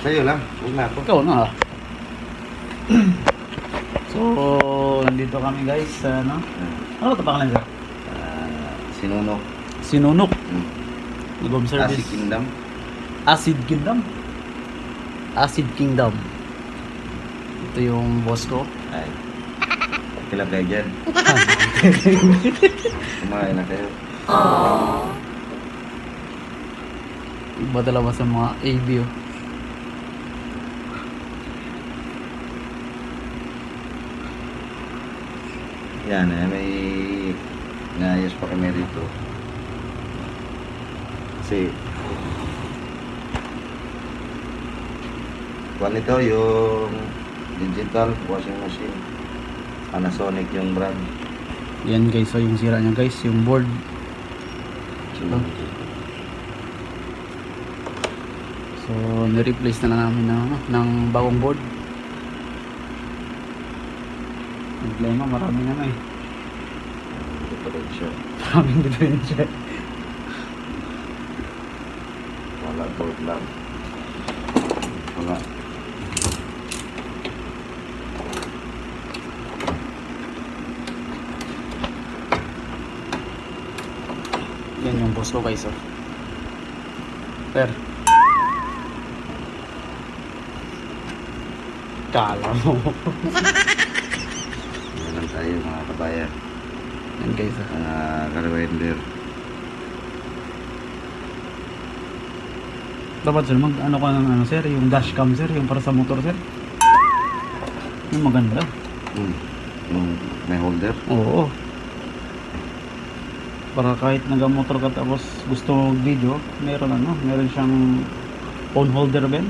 Sa'yo lang, huwag na ako. Ikaw na. So, nandito kami guys sa ano? Ano ito pangalan sir? Sinunok. Sinunok. Nag-home service. Acid Kingdom. Acid Kingdom. Acid Kingdom. Ito yung boss ko. Ay. Kilap kayo dyan. Kumain na kayo. Iba talaga sa mga AB oh. Yan may naayos pa kami rito. Kasi kuwan ito yung digital washing machine. Panasonic yung brand. Yan guys, so yung sira niya guys, yung board. So, ni-replace na lang namin ng bagong board. Problema, marami na eh. Diferensya. Maraming diferensya. Wala board lang. Wala. Yan yung boss ko guys oh. Per. Kala mo. Yan lang tayo mga kabayan. Yan guys oh. Mga karwender. Dapat sir, mag ano ka ng ano sir, yung dashcam sir, yung para sa motor sir. Yung maganda. Yung may holder. Oo. Para kahit nag-motor ka tapos gusto mo mag-video, meron siyang phone holder ben.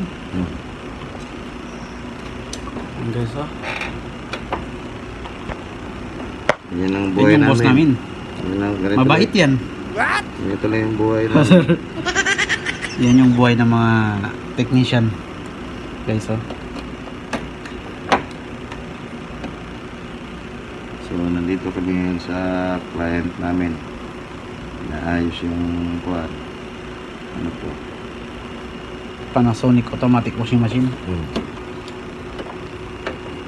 Yan guys oh. Yan ang Yan buhay yung boss namin. Yan ang ganito Mabait lang. yan. Ganito lang yung buhay namin. Sir. Yan yung buhay ng mga technician. Guys oh. So nandito kami ngayon sa client namin. Naayos yung kuwan. Ano po? Panasonic automatic washing machine.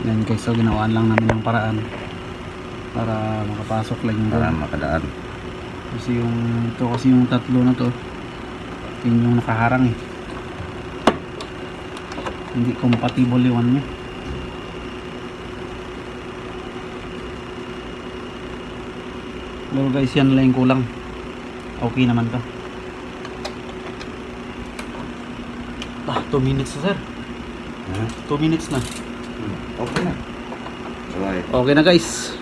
Yan guys, so ginawaan lang namin ng paraan para makapasok lang yung Para doon. makadaan. Kasi yung tatlo na to, yun yung nakaharang eh. Hindi compatible yung ano niya. Pero guys, yan lang yung kulang. Okay naman to. 2 minutes na sir. 2 minutes na. Okay na. Alright. Okay na guys.